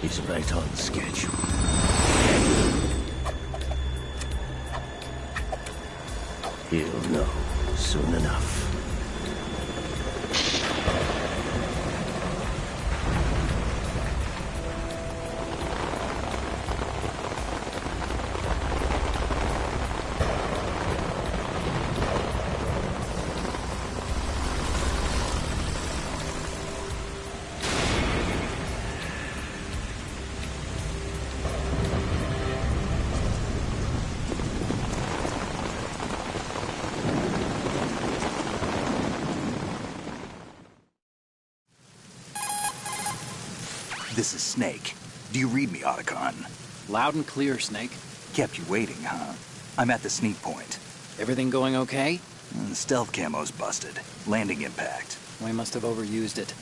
He's right on schedule. He'll know soon enough. This is Snake. Do you read me, Otacon? Loud and clear, Snake. Kept you waiting, huh? I'm at the sneak point. Everything going okay? The stealth camo's busted. Landing impact. We must have overused it.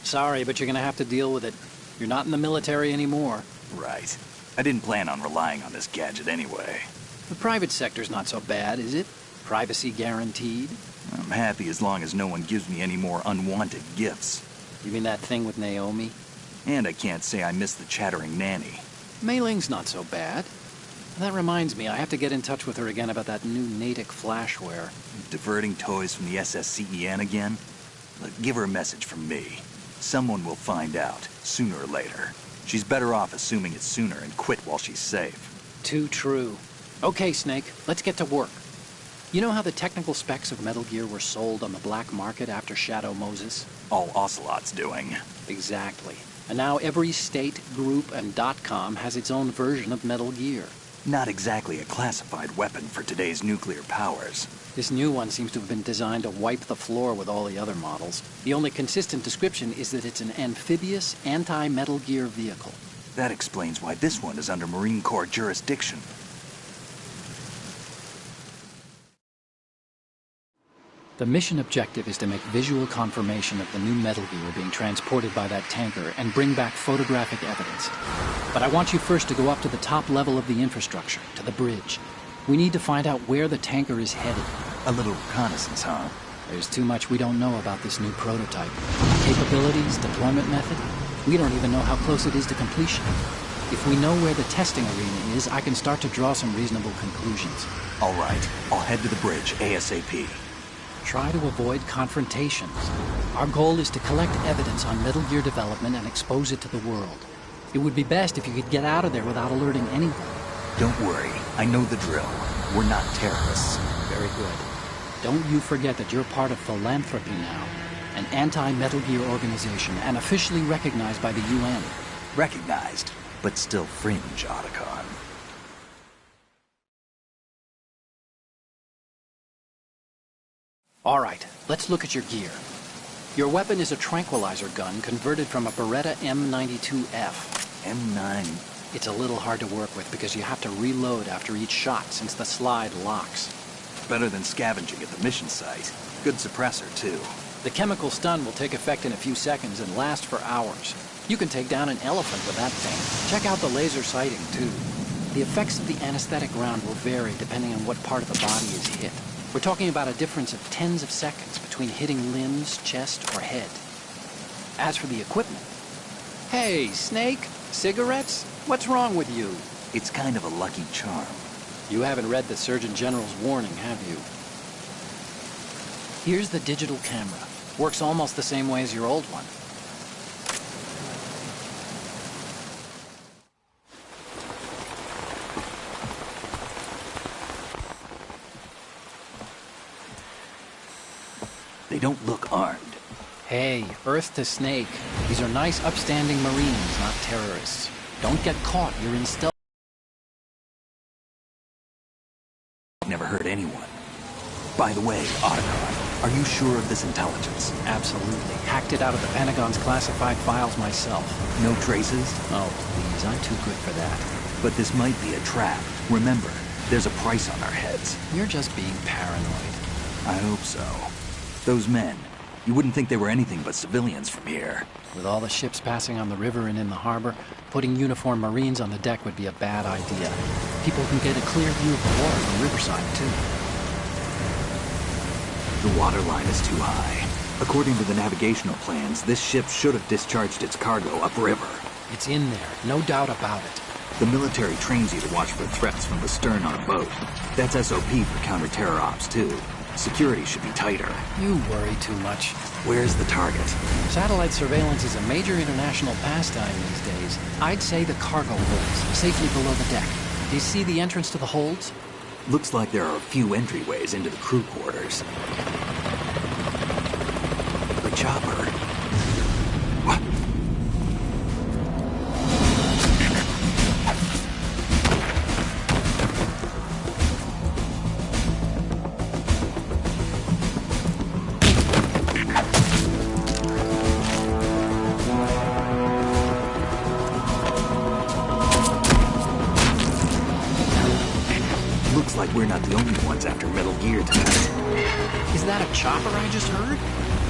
Sorry, but you're gonna have to deal with it. You're not in the military anymore. Right. I didn't plan on relying on this gadget anyway. The private sector's not so bad, is it? Privacy guaranteed? I'm happy as long as no one gives me any more unwanted gifts. You mean that thing with Naomi? And I can't say I miss the chattering nanny. Mei Ling's not so bad. That reminds me, I have to get in touch with her again about that new Natick flashware. Diverting toys from the SSCEN again? Look, give her a message from me. Someone will find out, sooner or later. She's better off assuming it sooner and quit while she's safe. Too true. Okay, Snake, let's get to work. You know how the technical specs of Metal Gear were sold on the black market after Shadow Moses? All Ocelot's doing. Exactly. And now every state, group, and .com has its own version of Metal Gear. Not exactly a classified weapon for today's nuclear powers. This new one seems to have been designed to wipe the floor with all the other models. The only consistent description is that it's an amphibious, anti-Metal Gear vehicle. That explains why this one is under Marine Corps jurisdiction. The mission objective is to make visual confirmation of the new Metal Gear being transported by that tanker and bring back photographic evidence. But I want you first to go up to the top level of the infrastructure, to the bridge. We need to find out where the tanker is headed. A little reconnaissance, huh? There's too much we don't know about this new prototype. Capabilities, deployment method. We don't even know how close it is to completion. If we know where the testing arena is, I can start to draw some reasonable conclusions. All right, I'll head to the bridge ASAP. Try to avoid confrontations. Our goal is to collect evidence on Metal Gear development and expose it to the world. It would be best if you could get out of there without alerting anyone. Don't worry, I know the drill. We're not terrorists. Very good. Don't you forget that you're part of Philanthropy now, an anti-Metal Gear organization and officially recognized by the UN. Recognized, but still fringe, Otacon. All right, let's look at your gear. Your weapon is a tranquilizer gun converted from a Beretta M92F. M9. It's a little hard to work with because you have to reload after each shot since the slide locks. Better than scavenging at the mission site. Good suppressor, too. The chemical stun will take effect in a few seconds and last for hours. You can take down an elephant with that thing. Check out the laser sighting, too. The effects of the anesthetic round will vary depending on what part of the body is hit. We're talking about a difference of tens of seconds between hitting limbs, chest, or head. As for the equipment... Hey, Snake, cigarettes? What's wrong with you? It's kind of a lucky charm. You haven't read the Surgeon General's warning, have you? Here's the digital camera. Works almost the same way as your old one. They don't look armed. Hey, Earth to Snake. These are nice, upstanding Marines, not terrorists. Don't get caught. You're in stealth. Never hurt anyone. By the way, Otacon, are you sure of this intelligence? Absolutely. Hacked it out of the Pentagon's classified files myself. No traces? Oh, please. I'm too good for that. But this might be a trap. Remember, there's a price on our heads. You're just being paranoid. I hope so. Those men, you wouldn't think they were anything but civilians from here. With all the ships passing on the river and in the harbor, putting uniformed Marines on the deck would be a bad idea. People can get a clear view of the water from Riverside, too. The water line is too high. According to the navigational plans, this ship should have discharged its cargo upriver. It's in there, no doubt about it. The military trains you to watch for threats from the stern on a boat. That's SOP for counter-terror ops, too. Security should be tighter. You worry too much. Where's the target? Satellite surveillance is a major international pastime these days. I'd say the cargo holds, safely below the deck. Do you see the entrance to the holds? Looks like there are a few entryways into the crew quarters. The chopper. What? Looks like we're not the only ones after Metal Gear tonight. Is that a chopper I just heard?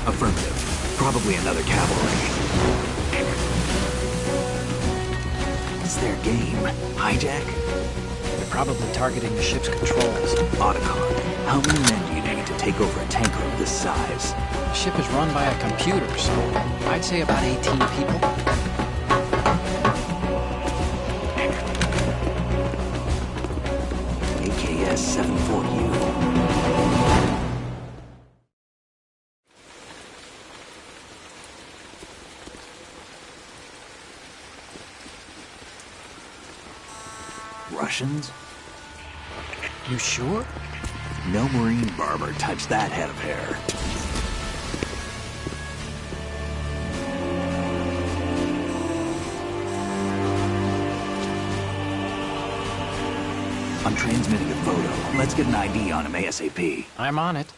Affirmative. Probably another cavalry. It's their game. Hijack? They're probably targeting the ship's controls. Otacon. How many men do you need to take over a tanker of this size? The ship is run by a computer, so I'd say about 18 people. AKS 74U. Russians? You sure? No Marine barber touched that head of hair. I'm transmitting a photo. Let's get an ID on him ASAP. I'm on it.